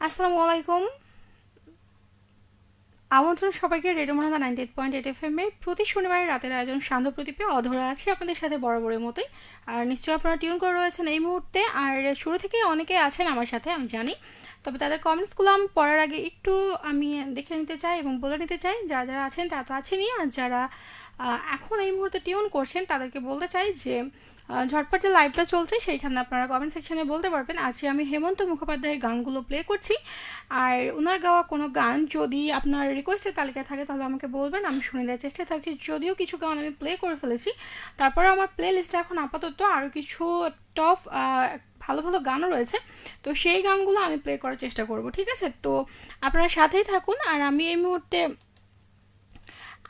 আসসালামু আলাইকুম। আমন্ত্রণ সবাইকে রেডিও মোহাম্মদ 98.8 FM এর প্রতি শনিবারের রাতের আয়োজন শান্ত প্রদীপে অধরা আছি আপনাদের সাথে বরাবরের মতোই। আর নিশ্চয়ই আপনারা টিউন করে রয়েছেন এই মুহূর্তে। আর শুরু থেকেই অনেকে আছেন আমার সাথে, আমি জানি। তবে তাদের কমেন্টসগুলো আমি পড়ার আগে একটু আমি দেখে নিতে চাই এবং বলে নিতে চাই যারা যারা আছেন তারা তো আছেনই, আর যারা এখন এই মুহূর্তে টিউন করছেন তাদেরকে বলতে চাই যে ঝটপট যে লাইভটা চলছে সেইখানে আপনারা কমেন্ট সেকশনে বলতে পারবেন। আজকে আমি হেমন্ত মুখোপাধ্যায়ের গানগুলো প্লে করছি, আর ওনার গাওয়া কোনো গান যদি আপনার রিকোয়েস্টের তালিকায় থাকে তাহলে আমাকে বলবেন, আমি শুনে দেওয়ার চেষ্টায় থাকছি। যদিও কিছু গান আমি প্লে করে ফেলেছি, তারপরে আমার প্লে লিস্টে এখন আপাতত আরও কিছু টপ ভালো ভালো গানও রয়েছে, তো সেই গানগুলো আমি প্লে করার চেষ্টা করব। ঠিক আছে, তো আপনারা সাথেই থাকুন। আর আমি এই মুহূর্তে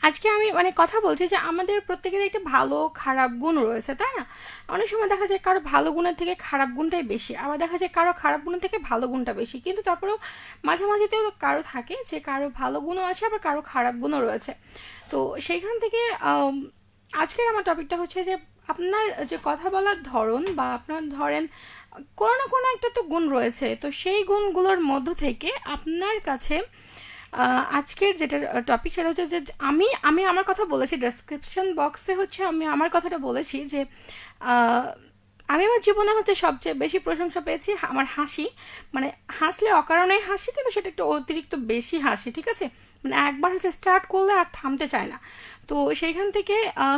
আজকে আমি কথা বলছি যে আমাদের প্রত্যেকের একটা ভালো খারাপ গুণ রয়েছে, তাই না? অনেক সময় দেখা যায় কারো ভালো গুণের থেকে খারাপ গুণটাই বেশি, আবার দেখা যায় কারো খারাপ গুণের থেকে ভালো গুণটা বেশি, কিন্তু তারপরেও মাঝামাঝিতেও কারো থাকে যে কারো ভালো গুণও আছে আবার কারো খারাপ গুণও রয়েছে। তো সেইখান থেকে আজকের আমার টপিকটা হচ্ছে যে আপনার যে কথা বলার ধরন বা আপনার ধরেন কোনো না কোনো একটা তো গুণ রয়েছে, তো সেই গুণগুলোর মধ্য থেকে আপনার কাছে আজকের যেটা টপিক সেটা হচ্ছে যে আমি আমি আমার কথা বলেছি ডেসক্রিপশন বক্সে, হচ্ছে আমি আমার কথাটা বলেছি যে আমি আমার জীবনে হচ্ছে সবচেয়ে বেশি প্রশংসা পেয়েছি আমার হাসি। হাসলে অকারণে হাসি, কিন্তু সেটা একটু অতিরিক্ত বেশি হাসি। ঠিক আছে, একবার হচ্ছে স্টার্ট করলে আর থামতে চায় না। তো সেইখান থেকে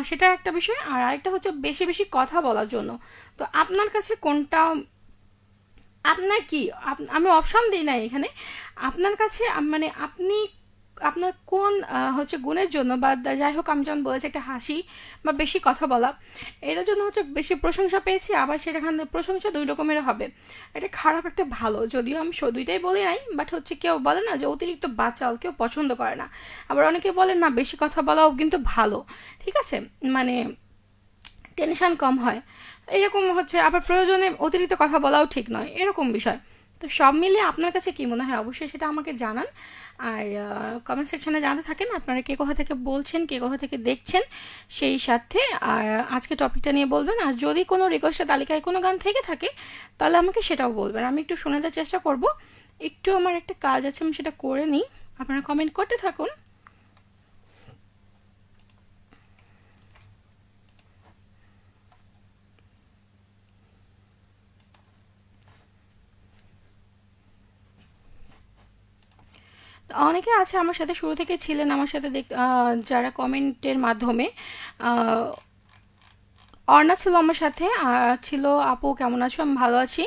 সেটা একটা বিষয়। আর আরেকটা হচ্ছে বেশি বেশি কথা বলার জন্য। তো আপনার কাছে কোনটা, আপনার কি, আমি অপশন দিই না এখানে। আপনার কাছে আপনি আপনার কোন হচ্ছে গুণের জন্য বা যাই হোক, আমি যেমন বলেছি একটা হাসি বা বেশি কথা বলা, এটার জন্য হচ্ছে বেশি প্রশংসা পেয়েছি। আবার সেখানে প্রশংসা দুই রকমের হবে, একটা খারাপ একটা ভালো। যদিও আমি দুইটাই বলি নাই, বাট হচ্ছে কেউ বলে না যে অতিরিক্ত বাচাল কেউ পছন্দ করে না, আবার অনেকে বলেন না বেশি কথা বলাও কিন্তু ভালো। ঠিক আছে, মানে টেনশন কম হয়, এরকম হচ্ছে। আবার প্রয়োজনে অতিরিক্ত কথা বলাও ঠিক নয়, এরকম বিষয়। তো সব মিলিয়ে আপনার কাছে কি মনে হয় অবশ্যই সেটা আমাকে জানান। আর কমেন্ট সেকশনে জানাতে থাকেন আপনারা কে কোথা থেকে বলছেন, কে কোথা থেকে দেখছেন সেই সাথে। আর আজকে টপিকটা নিয়ে বলবেন, আর যদি কোনো রিকোয়েস্টের তালিকায় কোনো গান থেকে থাকে তাহলে আমাকে সেটাও বলবেন, আমি একটু শুনে দেওয়ার চেষ্টা করব। একটু আমার একটা কাজ আছে, আমি সেটা করে নিই, আপনারা কমেন্ট করতে থাকুন। অনেকে আছে আমার সাথে শুরু থেকে ছিলেন আমার সাথে যারা কমেন্টের মাধ্যমে অর্ণা ছিল আমার সাথে, আর ছিল আপু কেমন আছো, আমি ভালো আছি।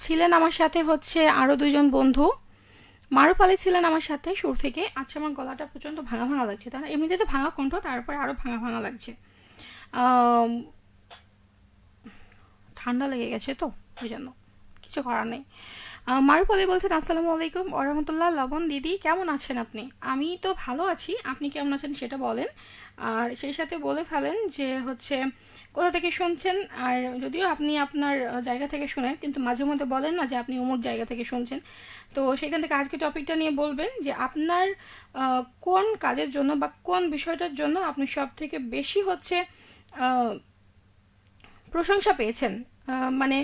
ছিলেন আমার সাথে হচ্ছে আরও দুইজন বন্ধু, মারুফ আলী ছিলেন আমার সাথে শুরু থেকে। আচ্ছা, আমার গলাটা প্রচণ্ড ভাঙা ভাঙা লাগছে, তাই না? এমনিতে তো ভাঙা কণ্ঠ, তারপরে আরও ভাঙা ভাঙা লাগছে। আম, ঠান্ডা লেগে গেছে তো, ওই জন্য কিছু করার নেই। মারুফ আলী বলছেন আসসালামু আলাইকুম ওরহমতুল্লাহ। লবণ দিদি কেমন আছেন আপনি? আমি তো ভালো আছি, আপনি কেমন আছেন সেটা বলেন। আর সেই সাথে বলে ফেলেন যে হচ্ছে কোথা থেকে শুনছেন। আর যদিও আপনি আপনার জায়গা থেকে শুনেন, কিন্তু মাঝে মধ্যে বলেন না যে আপনি অমুক জায়গা থেকে শুনছেন। তো সেখান থেকে আজকে টপিকটা নিয়ে বলবেন যে আপনার কোন কাজের জন্য বা কোন বিষয়টার জন্য আপনি সব থেকে বেশি হচ্ছে প্রশংসা পেয়েছেন। মানে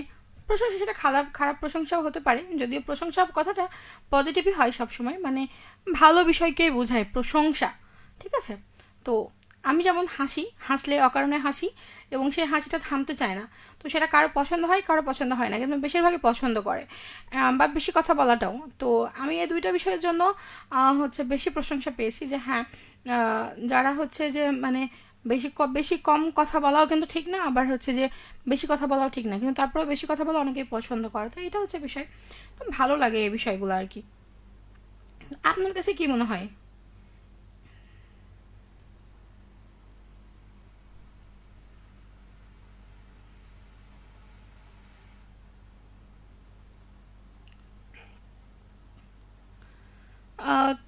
প্রশংসা সেটা খারাপ খারাপ প্রশংসাও হতে পারে, যদিও প্রশংসা কথাটা পজিটিভই হয় সবসময়, ভালো বিষয়কেই বোঝায় প্রশংসা। ঠিক আছে, তো আমি যেমন হাসি, হাসলে অকারণে হাসি এবং সেই হাসিটা থামতে চায় না। তো সেটা কারো পছন্দ হয়, কারো পছন্দ হয় না, কিন্তু বেশিরভাগই পছন্দ করে। বা বেশি কথা বলাটাও। তো আমি এই দুইটা বিষয়ের জন্য হচ্ছে বেশি প্রশংসা পেয়েছি যে হ্যাঁ, যারা হচ্ছে যে বেশি কম কথা বলাও কিন্তু ঠিক না, আবার হচ্ছে যে বেশি কথা বলাও ঠিক না, কিন্তু তারপরেও বেশি কথা বলা অনেকেই পছন্দ করে। তো এটা হচ্ছে বিষয়, তো ভালো লাগে এই বিষয়গুলো আর কি। আপনার কাছে কি মনে হয়?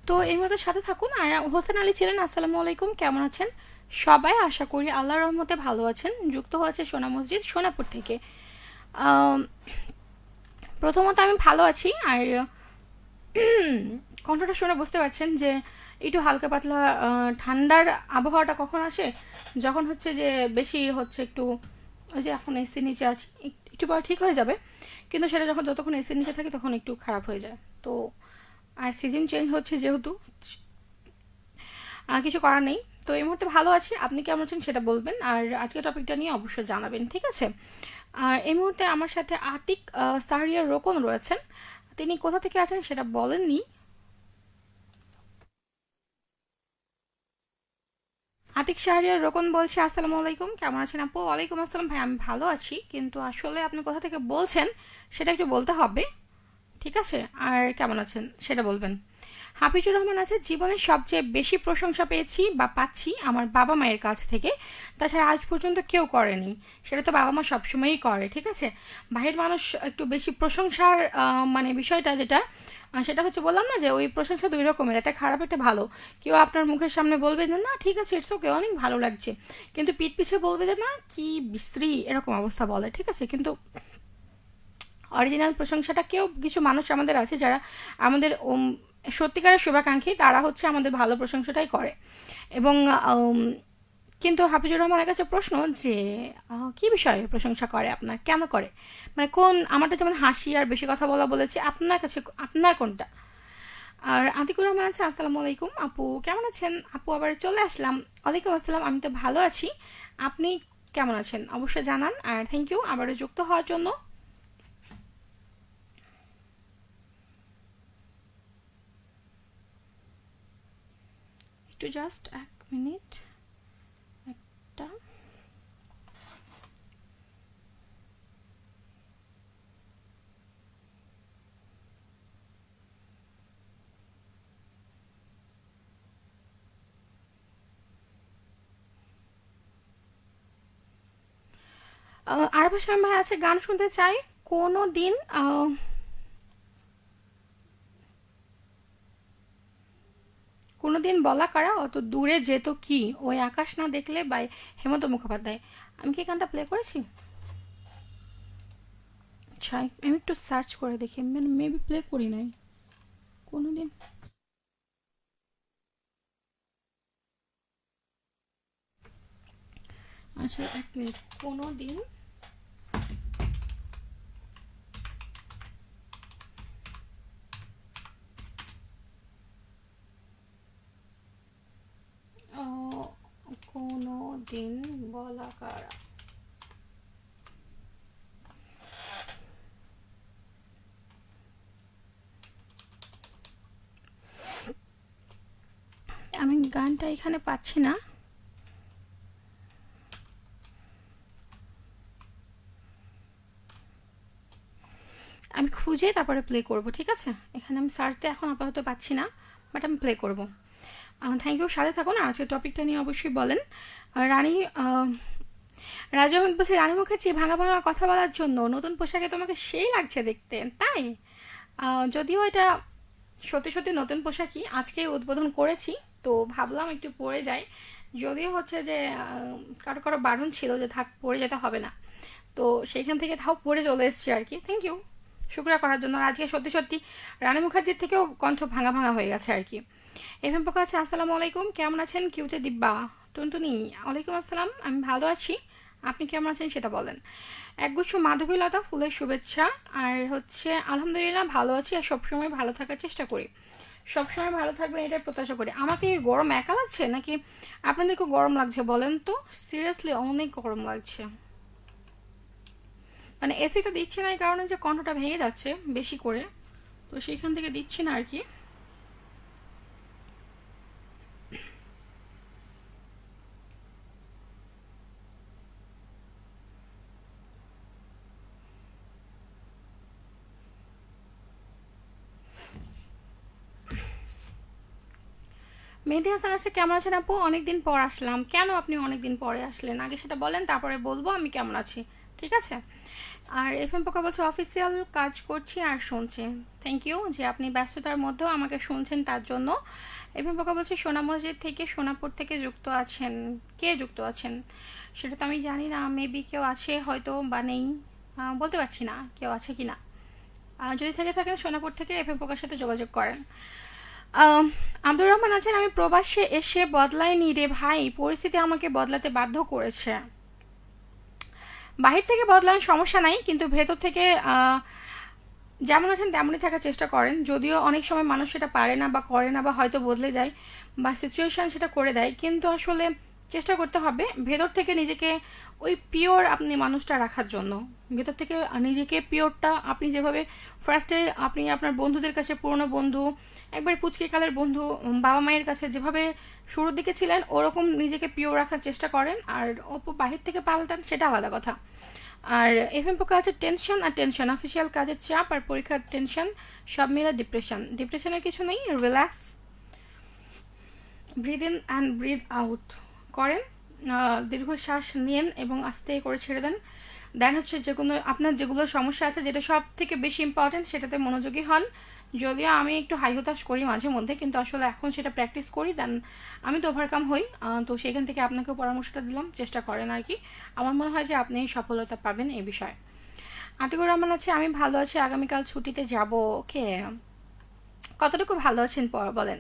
তো এই মধ্যে সাথে থাকুন। আর হোসেন আলী ছিলেন আসসালামু আলাইকুম, কেমন আছেন সবাই? আশা করি আল্লাহর রহমতে ভালো আছেন। যুক্ত হয়েছে সোনা মসজিদ সোনাপুর থেকে। আম, প্রথমত আমি ভালো আছি। আর কণ্ঠটা শুনে বুঝতে পারছেন যে একটু হালকা পাতলা ঠান্ডার আবহাওয়াটা কখন আসে, যখন হচ্ছে যে বেশি হচ্ছে একটু, ওই যে এখন এসির নিচে আছি, একটু পরে ঠিক হয়ে যাবে, কিন্তু সেটা যখন যতক্ষণ এসির নিচে থাকে তখন একটু খারাপ হয়ে যায়। তো আর সিজন চেঞ্জ হচ্ছে যেহেতু কিছু করার নেই। তো এই মুহূর্তে ভালো আছি, আপনি কেমন আছেন সেটা বলবেন, আর আজকের টপিকটা নিয়ে অবশ্যই জানাবেন, ঠিক আছে? আর এই মুহূর্তে আমার সাথে আতিক সারিয়ার রোকন রয়েছেন। তিনি কোথা থেকে আছেন সেটা বলেননি। আতিক শাহরিয়ার রোকন বলছে, আসসালামু আলাইকুম, কেমন আছেন আপু? ওয়ালাইকুম আসসালাম ভাই, আমি ভালো আছি, কিন্তু আসলে আপনি কোথা থেকে বলছেন সেটা একটু বলতে হবে, ঠিক আছে? আর কেমন আছেন সেটা বলবেন। হাফিজুর রহমান আছে, জীবনের সবচেয়ে বেশি প্রশংসা পেয়েছি বা পাচ্ছি আমার বাবা মায়ের কাছ থেকে, তাছাড়া আজ পর্যন্ত কেউ করেনি। সেটা তো বাবা মা সবসময়ই করে, ঠিক আছে? বাহির মানুষ একটু বেশি প্রশংসার মানে বিষয়টা যেটা সেটা হচ্ছে, বললাম না যে ওই প্রশংসা দুই রকমের, একটা খারাপ একটা ভালো। কেউ আপনার মুখের সামনে বলবে যে না ঠিক আছে, ইটস ওকে, অনেক ভালো লাগছে, কিন্তু পিঠ পিছে বলবে যে না কি বিশ্রী, এরকম অবস্থা বলে, ঠিক আছে? কিন্তু অরিজিনাল প্রশংসাটা কেউ কিছু মানুষ আমাদের আছে যারা আমাদের সত্যিকারের শুভাকাঙ্ক্ষী, তারা হচ্ছে আমাদের ভালো প্রশংসাটাই করে। এবং কিন্তু হাফিজুর রহমানের কাছে প্রশ্ন যে কি বিষয়ে প্রশংসা করে, আপনার কেন করে, মানে কোন, আমারটা যেমন হাসি আর বেশি কথা বলা বলেছে, আপনার কাছে আপনার কোনটা? আর আতিকুর রহমান আছে, আসসালামু আলাইকুম আপু, কেমন আছেন? আপু আবার চলে আসলাম। ওয়ালাইকুম আসসালাম, আমি তো ভালো আছি, আপনি কেমন আছেন অবশ্যই জানান, আর থ্যাংক ইউ আবারও যুক্ত হওয়ার জন্য। একটু জাস্ট এক মিনিট, একটা আর ভাষার ভাই আছে, গান শুনতে চাই কোনো দিন। কোনোদিন বলা করা অত দূরে যেত কি, ওই আকাশ না দেখলে বাই হেমন্ত মুখোপাধ্যায়। আমি কি গানটা প্লে করেছি? আচ্ছা আমি একটু সার্চ করে দেখি, মানে মেবি প্লে করি নাই কোনোদিন। আচ্ছা এক মিনিট, কোনোদিন কোনো দিন বলা কারা। আমি গানটা এখানে পাচ্ছি না। আমি খুঁজে তারপরে প্লে করব, ঠিক আছে? এখানে আমি সার্চ দিয়ে এখন আপাতত পাচ্ছি না, বাট আমি প্লে করব। থ্যাংক ইউ, সাথে থাকুন, আজকের টপিকটা নিয়ে অবশ্যই বলেন। রানী রাজু আহমেদ বলছে, রানী মুখার্জি ভাঙা ভাঙা কথা বলার জন্য নতুন পোশাকে তোমাকে সেই লাগছে দেখতে, তাই? যদিও এটা সত্যি সত্যি নতুন পোশাকই, আজকেই উদ্বোধন করেছি, তো ভাবলাম একটু পরে যাই। যদিও হচ্ছে যে কারো কারো বারণ ছিল যে থাক পরে যেতে হবে না, তো সেইখান থেকে তাও পরে চলে এসেছি আর কি। থ্যাংক ইউ শুক্রিয়া করার জন্য। আজকে সত্যি সত্যি রানী মুখার্জির থেকেও কণ্ঠ ভাঙা ভাঙা হয়ে গেছে আর কি। এফএম পোকা আছে, আসসালামু আলাইকুম, কেমন আছেন? কিউতে দিব্যা টুনটুনি, ওয়ালাইকুম আসসালাম, আমি ভালো আছি, আপনি কেমন আছেন সেটা বলেন। একগুচ্ছ মাধবীলতা ফুলের শুভেচ্ছা, আর হচ্ছে আলহামদুলিল্লাহ ভালো আছি, আর সবসময় ভালো থাকার চেষ্টা করি। সবসময় ভালো থাকবেন এটাই প্রত্যাশা করি। আমাকে এই গরম একা লাগছে নাকি আপনাদেরকে গরম লাগছে বলেন তো? সিরিয়াসলি অনেক গরম লাগছে, মানে এসিটা দিচ্ছে না এই কারণে যে কণ্ঠটা ভেঙে যাচ্ছে বেশি করে, তো সেইখান থেকে দিচ্ছি না আর কি। মেহেদি হাসান আছে, কেমন আছেন আপু? অনেকদিন পর আসলাম। কেন আপনি অনেকদিন পরে আসলেন আগে সেটা বলেন, তারপরে বলবো আমি কেমন আছি, ঠিক আছে? আর এফএম পোকা বলছে, অফিসিয়াল কাজ করছি আর শুনছি। থ্যাংক ইউ যে আপনি ব্যস্ততার মধ্যেও আমাকে শুনছেন, তার জন্য। এফএম পোকা বলছে, সোনা মসজিদ থেকে সোনাপুর থেকে যুক্ত আছেন, কে যুক্ত আছেন সেটা তো আমি জানি না, মেবি কেউ আছে হয়তো বা নেই, বলতে পারছি না কেউ আছে কি না। যদি থেকে থাকেন সোনাপুর থেকে এফএম পোকার সাথে যোগাযোগ করেন। আম, আব্দুর রহমান আছেন, আমি প্রবাসে এসে বদলাইনি রে ভাই, পরিস্থিতি আমাকে বদলাতে বাধ্য করেছে। বাহির থেকে বদলান সমস্যা নাই, কিন্তু ভেতর থেকে যেমন আছেন তেমনই থাকার চেষ্টা করেন, যদিও অনেক সময় মানুষ সেটা পারে না বা করে না বা হয়তো বদলে যায় বা সিচুয়েশান সেটা করে দেয়, কিন্তু আসলে চেষ্টা করতে হবে ভেতর থেকে নিজেকে ওই পিওর আপনি মানুষটা রাখার জন্য। ভেতর থেকে নিজেকে পিওরটা আপনি যেভাবে ফার্স্টে আপনি আপনার বন্ধুদের কাছে, পুরনো বন্ধু, একবার পুচকে কালের বন্ধু, বাবা মায়ের কাছে যেভাবে শুরুর দিকে ছিলেন ওরকম নিজেকে পিওর রাখার চেষ্টা করেন। আর বাহির থেকে পাল্টান সেটা আলাদা কথা। আর এফএম পোকা আছে টেনশন আর টেনশন, অফিসিয়াল কাজের চাপ আর পরীক্ষার টেনশন, সব মিলে ডিপ্রেশন। ডিপ্রেশনের কিছু নেই, relax, breathe in and breathe out করেন, দীর্ঘশ্বাস নিন এবং আস্তে করে ছেড়ে দেন। দেন হচ্ছে যে কোনো আপনার যেগুলো সমস্যা আছে, যেটা সব থেকে বেশি ইম্পর্টেন্ট সেটাতে মনোযোগী হন। যদিও আমি একটু হাই হতাশ করি মাঝে মধ্যে, কিন্তু আসলে এখন সেটা প্র্যাকটিস করি, দেন আমি তো ওভারকাম হই। তো সেখান থেকে আপনাকেও পরামর্শটা দিলাম, চেষ্টা করেন আর কি। আমার মনে হয় যে আপনি সফলতা পাবেন এই বিষয়ে। আতিকুর রহমান আছে আমি ভালো আছি, আগামীকাল ছুটিতে যাব। ওকে, কতটুকু ভালো আছেন বলেন।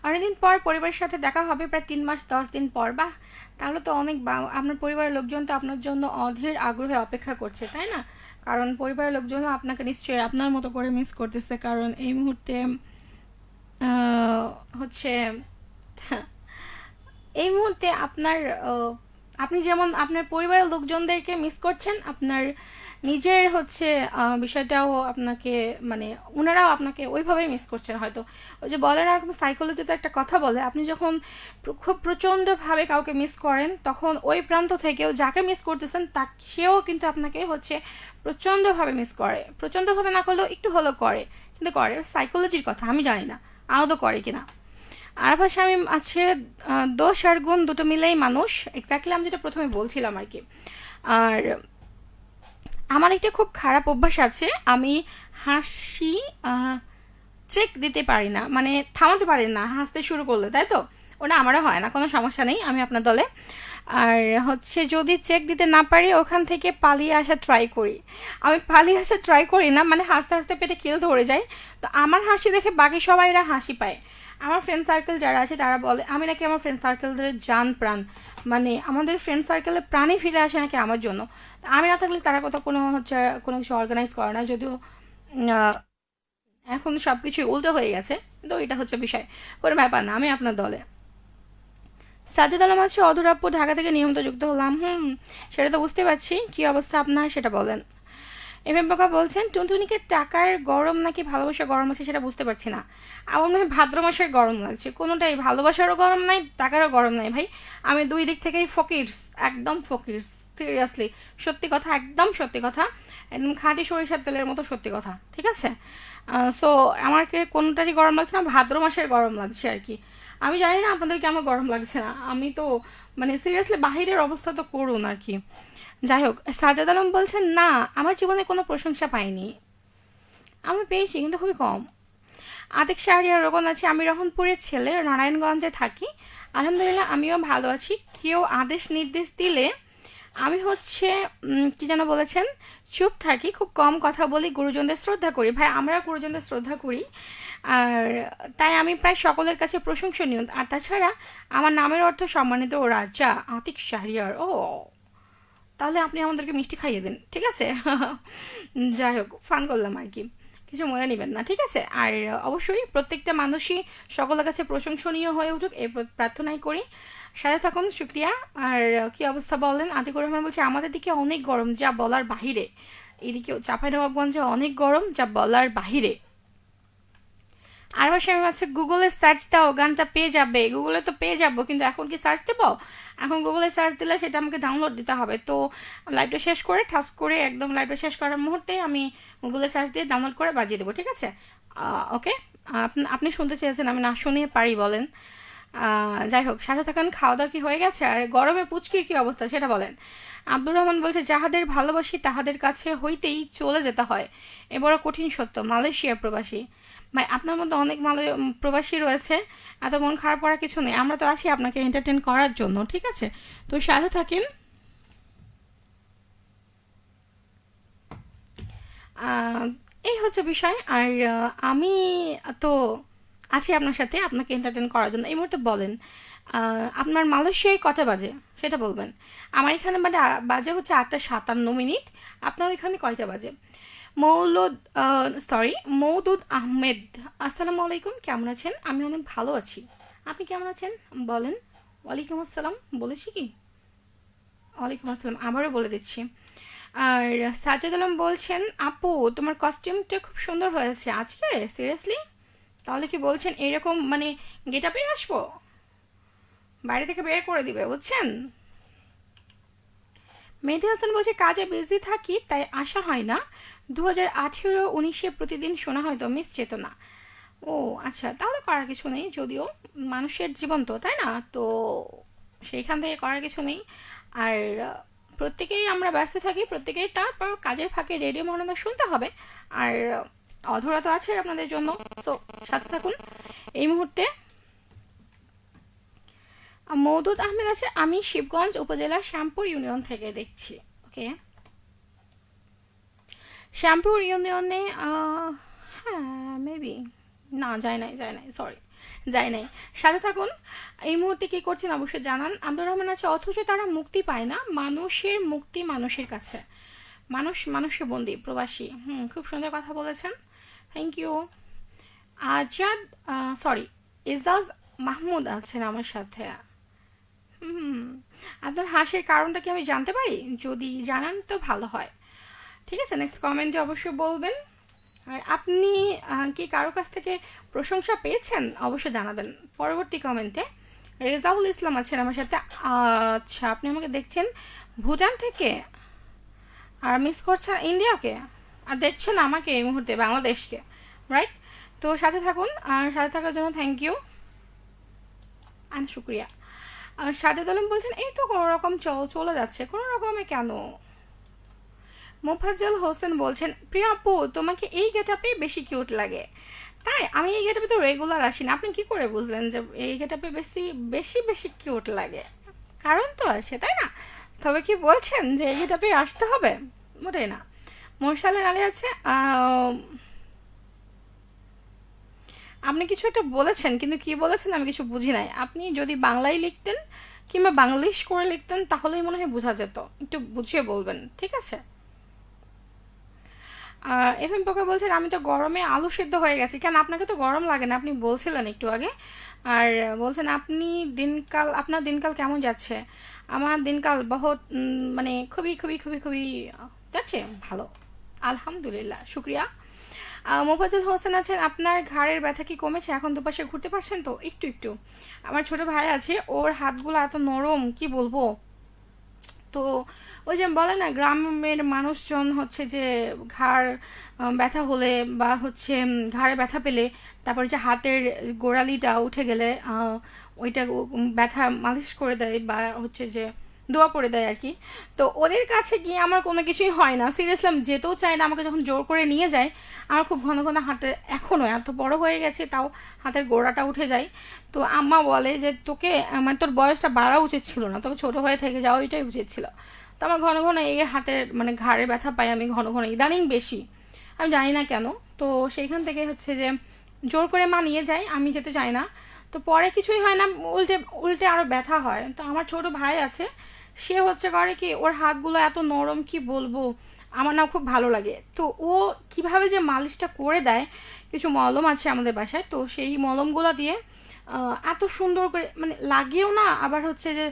অনেকদিন পর পরিবারের সাথে দেখা হবে, প্রায় 3 মাস 10 দিন পর। বাহ, তাহলে তো অনেক, আপনার পরিবারের লোকজন তো আপনার জন্য অধীর আগ্রহে অপেক্ষা করছে, তাই না? কারণ পরিবারের লোকজনও আপনাকে নিশ্চয়ই আপনার মতো করে মিস করতেছে, কারণ এই মুহূর্তে হচ্ছে এই মুহূর্তে আপনার আপনি যেমন আপনার পরিবারের লোকজনদেরকে মিস করছেন, আপনার নিজের হচ্ছে বিষয়টাও আপনাকে, মানে ওনারাও আপনাকে ওইভাবেই মিস করছেন হয়তো। ওই যে বলে না, এরকম সাইকোলজিতে একটা কথা বলে, আপনি যখন খুব প্রচণ্ডভাবে কাউকে মিস করেন, তখন ওই প্রান্ত থেকেও যাকে মিস করতেছেন সেও কিন্তু আপনাকে হচ্ছে প্রচণ্ডভাবে মিস করে। প্রচণ্ডভাবে না করলেও একটু হলেও করে, কিন্তু করে। সাইকোলজির কথা, আমি জানি না আদৌ করে কিনা। আরাফা শামীম আছে দোষ আর গুণ দুটো মিলেই মানুষ। এক্স্যাক্টলি আমি যেটা প্রথমে বলছিলাম আর কি। আর আমার একটা খুব খারাপ অভ্যাস আছে, আমি হাসি চেক দিতে পারি না, মানে থামাতে পারি না হাসতে শুরু করলে, তাই তো? ওটা আমারও হয় না, কোনো সমস্যা নেই, আমি আপনার দলে। আর হচ্ছে যদি চেক দিতে না পারি ওখান থেকে পালিয়ে আসা ট্রাই করি। আমি পালিয়ে আসা ট্রাই করি না, মানে হাসতে হাসতে পেটে খিল ধরে যায়। তো আমার হাসি দেখে বাকি সবাইরা হাসি পায়। আমার ফ্রেন্ড সার্কেল যারা আছে তারা বলে আমি নাকি আমার ফ্রেন্ড সার্কেলদের জান প্রাণ, মানে আমাদের ফ্রেন্ড সার্কেলে প্রাণই ফিরে আসে নাকি আমার জন্য। আমি না থাকলে তারা কোথাও কোনো হচ্ছে কোনো কিছু অর্গানাইজ করে না, যদিও এখন সব কিছুই উল্টো হয়ে গেছে, কিন্তু এটা হচ্ছে বিষয়, কোনো ব্যাপার না, আমি আপনার দলে। সাজ্জাদ আলম আছে অধুরাপ্য ঢাকা থেকে নিয়মিত যুক্ত হলাম। সেটা তো বুঝতে পারছি, কি অবস্থা আপনার সেটা বলেন। এম পোকা বলছেন টুনটুনিকে টাকার গরম নাকি ভালোবাসা গরম আছে সেটা বুঝতে পারছি না। আমার মনে হয় ভাদ্র মাসে গরম লাগছে, কোনোটাই ভালোবাসারও গরম নাই, টাকারও গরম নাই ভাই। আমি দুই দিক থেকেই ফকিরস, একদম ফকিরস, সিরিয়াসলি, সত্যি কথা, একদম সত্যি কথা, একদম খাঁটি সরিষার তেলের মতো সত্যি কথা, ঠিক আছে? সো আমাকে কোনোটারই গরম লাগছে না, ভাদ্র মাসের গরম লাগছে আর কি। আমি জানি না আপনাদের কেমন গরম লাগছে না, আমি তো মানে সিরিয়াসলি বাহিরের অবস্থা তো করুন আর কি। যাই হোক, সাজ্জাদ আলম বলছেন না, আমার জীবনে কোনো প্রশংসা পাইনি। আমি পেয়েছি, কিন্তু খুবই কম। আতিক শাহরিয়ার রোগন আছে আমি রহনপুরের ছেলে, নারায়ণগঞ্জে থাকি। আলহামদুলিল্লাহ আমিও ভালো আছি। কেউ আদেশ নির্দেশ দিলে আমি হচ্ছে কি যেন বলেছেন, চুপ থাকি, খুব কম কথা বলি, গুরুজনদের শ্রদ্ধা করি। ভাই, আমরা গুরুজনদের শ্রদ্ধা করি, আর তাই আমি প্রায় সকলের কাছে প্রশংসনীয়। আর তাছাড়া আমার নামের অর্থ সম্মানিত ও রাজা আতিক শাহরিয়ার। ও, তাহলে আপনি আমাদেরকে মিষ্টি খাইয়ে দিন, ঠিক আছে? যাই হোক, ফান করলাম আর কি, কিছু মনে নেবেন না, ঠিক আছে? আর অবশ্যই প্রত্যেকটা মানুষই সকলের কাছে প্রশংসনীয় হয়ে উঠুক এই প্রার্থনাই করি। সাথে থাকুন, শুক্রিয়া। আর কি অবস্থা বলেন? আতিকুর রহমান বলছে আমাদের দিকে অনেক গরম, যা বলার বাহিরে। এদিকে চাঁপাইনবাবগঞ্জে অনেক গরম, যা বলার বাহিরে। আর ভাষা আমি আছে গুগলে সার্চ দাও, গানটা পেয়ে যাবে। গুগলে তো পেয়ে যাবো, কিন্তু এখন কি সার্চ দেবো? এখন গুগলে সার্চ দিলে সেটা আমাকে ডাউনলোড দিতে হবে। তো লাইভটা শেষ করে ঠাস করে একদম লাইভটা শেষ করার মুহূর্তে আমি গুগলে সার্চ দিয়ে ডাউনলোড করে বাজিয়ে দেবো, ঠিক আছে? ওকে, আপনি শুনতে চেয়েছেন, আমি না শুনিয়ে পারি বলেন? যাই হোক, সাথে থাকুন। খাওয়া দাওয়া কি হয়ে গেছে? আর গরমে পুচকির কি অবস্থা সেটা বলেন। আব্দুর রহমান বলছে যাহাদের ভালোবাসি তাহাদের কাছে হইতেই চলে যেতে হয়, এ বড় কঠিন সত্য। মালয়েশিয়া প্রবাসী ভাই, আপনার মধ্যে অনেক প্রবাসী রয়েছে, এত মন খারাপ করার কিছু নেই, আমরা তো আছি আপনাকে এন্টারটেন করার জন্য, ঠিক আছে? তো সাথে থাকেন। এই হচ্ছে বিষয়। আর আমি তো আছি আপনার সাথে আপনাকে এন্টারটেন করার জন্য। এই মুহূর্তে বলেন, আপনার মালয়েশিয়ায় কটা বাজে সেটা বলবেন। আমার এখানে বাজে হচ্ছে 8টা 57 মিনিট। আপনার এখানে কয়টা বাজে? মৌলুদ সরি মৌদুদ আহমেদ, আসসালামু আলাইকুম, কেমন আছেন? আমি অনেক ভালো আছি, আপনি কেমন আছেন বলেন? ওয়ালাইকুম আসসালাম, বলেছি কি? ওয়ালাইকুম আসসালাম, আবারও বলে দিচ্ছি। আর সাজ্জাদ আলম বলছেন, আপু তোমার কস্টিউমটা খুব সুন্দর হয়েছে আজকে, সিরিয়াসলি? তাহলে কি বলছেন এরকম মানে গেট আপে আসবো? বাইরে থেকে বের করে দিবে, বুঝছেন? মেহেদি হাসান বলছে, কাজে বিজি থাকি তাই আসা হয় না। 2018-19 প্রতিদিন শোনা হয়তো মিস চেতনা। ও আচ্ছা, তাহলে করার কিছু নেই, যদিও মানুষের জীবন তো, তাই না? তো সেইখান থেকে করার কিছু নেই। আর প্রত্যেকেই আমরা ব্যস্ত থাকি, প্রত্যেকেই তারপর কাজের ফাঁকে রেডিও মহানন্দা শুনতে হবে। আর অধরা তো আছে আপনাদের জন্য, সো সাথে থাকুন। এই মুহূর্তে মওদুদ আহমেদ আছে, আমি শিবগঞ্জ উপজেলার শ্যামপুর ইউনিয়ন থেকে দেখছি। ওকে, শ্যামপুর ইউনিয়নে হ্যাঁ মেবি, না যায় নাই সরি, যায় নাই। সাথে থাকুন। এই মুহূর্তে কি করছেন অবশ্যই জানান। আব্দুর রহমান আছে, অথচ তারা মুক্তি পায় না, মানুষের মুক্তি মানুষের কাছে, মানুষ মানুষে বন্দি, প্রবাসী। খুব সুন্দর কথা বলেছেন, thank you. Azad sorry Ejaz Mahmud আছেন আমার সাথে। হুম, আপনার হাসির কারণটা কি আমি জানতে পারি? যদি জানান তো ভালো হয়। ঠিক আছে, নেক্সট কমেন্টে অবশ্যই বলবেন। আর আপনি কি কারো কাছ থেকে প্রশংসা পেয়েছেন অবশ্যই জানাবেন পরবর্তী কমেন্টে। রেজাউল ইসলাম আছেন আমার সাথে। আচ্ছা, আপনি আমাকে দেখছেন ভুটান থেকে আর মিস করছেন ইন্ডিয়াকে, আর দেখছেন আমাকে এই মুহূর্তে বাংলাদেশকে, রাইট? তো সাথে থাকুন, আর সাথে থাকার জন্য থ্যাংক ইউ অ্যান্ড শুক্রিয়া। আর সাজেদ আলম বলছেন, এই তো কোনো রকম চলে যাচ্ছে, কোনো রকমে কেন? মোফাজ্জল হোসেন বলছেন, প্রিয়া আপু তোমাকে এই গেটআপে বেশি কিউট লাগে। তাই? আমি এই গেটআপে তো রেগুলার আসি না, আপনি কি করে বুঝলেন যে এই গেটআপে বেশি বেশি বেশি কিউট লাগে? কারণ তো আছে, তাই না? তবে কি বলছেন যে এই গেটআপে আসতে হবে? মোটেই না। মোরসালের আলী আছে, আপনি কিছু একটা বলেছেন, কিন্তু কি বলেছেন আমি কিছু বুঝি নাই। আপনি যদি বাংলায় লিখতেন কিংবা বাংলিশ করে লিখতেন তাহলেই মনে হয় বোঝা যেত, একটু বুঝিয়ে বলবেন, ঠিক আছে? এফ এম পোকা বলছেন, আমি তো গরমে আলু সিদ্ধ হয়ে গেছি। কেন, আপনাকে তো গরম লাগে না, আপনি বলছিলেন একটু আগে। আর বলছেন আপনি আপনার দিনকাল কেমন যাচ্ছে? আমার দিনকাল বহুত মানে খুবই খুবই খুবই খুবই যাচ্ছে ভালো, আলহামদুলিল্লাহ, শুক্রিয়া। মোফাজ্জল হোসেন আছেন, আপনার ঘাড়ের ব্যথা কি কমেছে? এখন দুপাশে ঘুরতে পারছেন তো? একটু একটু। আমার ছোট ভাই আছে, ওর হাতগুলো এত নরম, কি বলবো। তো ওই যে বলে না, গ্রামের মানুষজন হচ্ছে যে ঘাড় ব্যথা হলে বা হচ্ছে ঘাড়ে ব্যথা পেলে তারপরে যে হাতের গোড়ালিটা উঠে গেলে ওইটা ব্যথা মালিশ করে দেয় বা হচ্ছে যে দোয়া পড়ে দেয় আর কি। তো ওদের কাছে গিয়ে আমার কোনো কিছুই হয় না, সিরিয়াসলি আমি যেতেও চাই না। আমাকে যখন জোর করে নিয়ে যায়, আমার খুব ঘন ঘন হাতে, এখনও এত বড় হয়ে গেছে তাও হাতের গোড়াটা উঠে যায়। তো আম্মা বলে যে তোকে মানে তোর বয়সটা বাড়া উচিত ছিল না, তবে ছোট হয়ে থেকে যাওয়া এটাই উচিত ছিল। তো আমার ঘন ঘন এই হাতের মানে ঘাড়ে ব্যথা পাই আমি ঘন ঘন, ইদানিং বেশি, আমি জানি না কেন। তো সেইখান থেকে হচ্ছে যে জোর করে মা নিয়ে যায়, আমি যেতে চাই না। তো পরে কিছুই হয় না, উল্টে উল্টে আরও ব্যথা হয়। তো আমার ছোট ভাই আছে, সে হচ্ছে করে কি, ওর হাতগুলো এত নরম কি বলবো, আমার না খুব ভালো লাগে। তো ও কিভাবে যে মালিশটা করে দেয়, কিছু মলম আছে আমাদের বাসায়, তো সেই মলমগুলো দিয়ে এত সুন্দর করে মানে লাগেও না, আবার হচ্ছে যে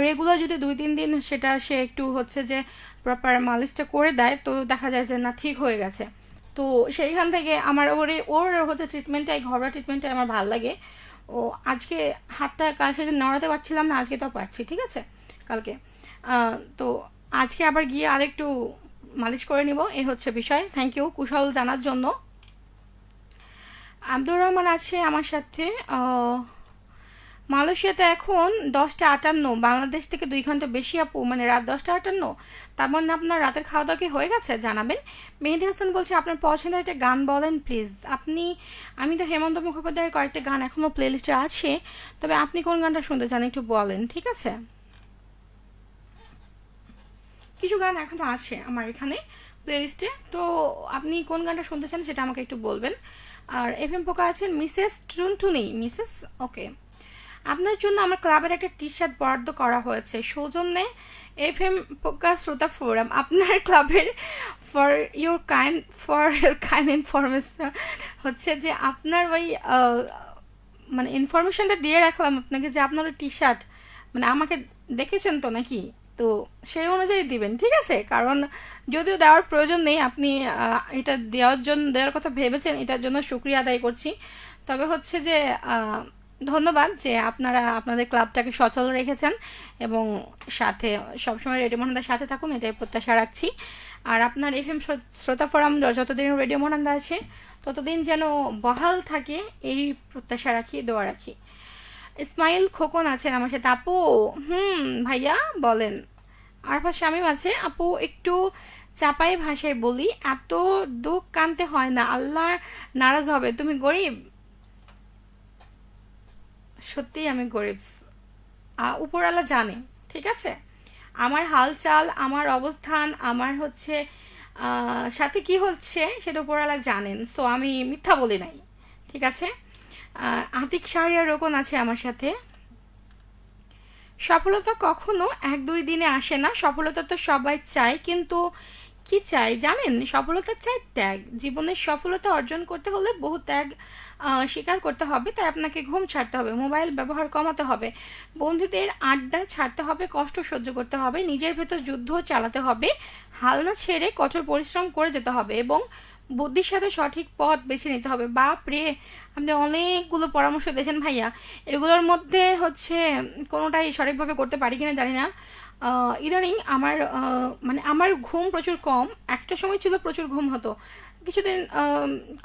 রেগুলার যদি 2-3 দিন সেটা সে একটু হচ্ছে যে প্রপার মালিশটা করে দেয়, তো দেখা যায় যে না ঠিক হয়ে গেছে। তো সেইখান থেকে আমার ওর হচ্ছে ট্রিটমেন্টটা, এই ঘরোয়া ট্রিটমেন্টটা আমার ভালো লাগে। ও আজকে হাতটা কাল সেদিন নড়াতে পারছিলাম না, আজকে তো পারছি, ঠিক আছে, কালকে। তো আজকে আবার গিয়ে আরেকটু মালিশ করে নিব, এই হচ্ছে বিষয়। থ্যাংক ইউ কুশল জানার জন্য। আব্দুর রহমান আছে আমার সাথে। মালয়েশিয়াতে এখন 10টা 58, বাংলাদেশ থেকে 2 ঘন্টা বেশি আপু, মানে রাত 10টা 58। তার মানে আপনার রাতের খাওয়া দাওয়া কি হয়ে গেছে জানাবেন। মেহেদি হাসান বলছে, আপনার পছন্দের একটা গান বলেন প্লিজ। আমি তো হেমন্ত মুখোপাধ্যায়ের কয়েকটা গান এখনও প্লেলিস্টে আছে, তবে আপনি কোন গানটা শুনতে চান একটু বলেন, ঠিক আছে? কিছু গান এখনও আছে আমার এখানে প্লেলিস্টে, তো আপনি কোন গানটা শুনতে চান সেটা আমাকে একটু বলবেন। আর এফ এম পোকা আছেন, মিসেস টুনটুনি, মিসেস, ওকে। আপনার জন্য আমার ক্লাবের একটা টি শার্ট বরাদ্দ করা হয়েছে সৌজন্যে এফ এম পোকা শ্রোতা ফোরাম। আপনার ক্লাবের ফর ইউর কাইন্ড ইনফরমেশন হচ্ছে যে আপনার ওই মানে ইনফরমেশনটা দিয়ে রাখলাম আপনাকে যে আপনার টি শার্ট মানে আমাকে দেখেছেন তো নাকি, তো সেই অনুযায়ী দিবেন, ঠিক আছে? কারণ যদিও দেওয়ার প্রয়োজন নেই, আপনি এটা দেওয়ার কথা ভেবেছেন, এটার জন্য শুক্রিয়া আদায় করছি। তবে হচ্ছে যে ধন্যবাদ যে আপনারা আপনাদের ক্লাবটাকে সচল রেখেছেন এবং সাথে সবসময় রেডিও মহানন্দার সাথে থাকুন, এটাই প্রত্যাশা রাখছি। আর আপনার এফএম শ্রোতা ফোরাম যতদিন রেডিও মহানন্দা আছে ততদিন যেন বহাল থাকে, এই প্রত্যাশা রাখি, দোয়া রাখি। ইসমাইল খোকন আছেন আমার সাথে। আপু ভাইয়া বলেন। আরফা শামীম আছে। আপু একটু চাপাই ভাষায় বলি, এত দুঃখ কানতে হয় না, আল্লাহ নারাজ হবে। তুমি গরিব? সত্যিই আমি গরিব, উপরওয়ালা জানে, ঠিক আছে? আমার হালচাল, আমার অবস্থান, আমার হচ্ছে সাথে কি হচ্ছে সেটা উপরওয়ালা জানেন, সো আমি মিথ্যা বলি নাই, ঠিক আছে? আতিক শাহরিয়ার রোকন আছে আমার সাথে। সফলতা কখনো 1-2 দিনে আসে না, সফলতা তো সবাই চায়, কিন্তু কি চাই জানেন? সফলতা চাই ত্যাগ। জীবনের সফলতা অর্জন করতে হলে বহু ত্যাগ স্বীকার করতে হবে। তাই আপনাকে ঘুম ছাড়তে হবে, মোবাইল ব্যবহার কমাতে হবে, বন্ধুদের আড্ডা ছাড়তে হবে, কষ্ট সহ্য করতে হবে, নিজের ভেতর যুদ্ধ চালাতে হবে, হাল না ছেড়ে কঠোর পরিশ্রম করে যেতে হবে এবং বুদ্ধির সাথে সঠিক পথ বেছে নিতে হবে। বাপ রে, আপনি অনেকগুলো পরামর্শ দিয়েছেন ভাইয়া, এগুলোর মধ্যে হচ্ছে কোনোটাই সঠিকভাবে করতে পারি কিনা জানি না। ইদানিং আমার মানে আমার ঘুম প্রচুর কম। একটা সময় ছিল প্রচুর ঘুম হতো, কিছুদিন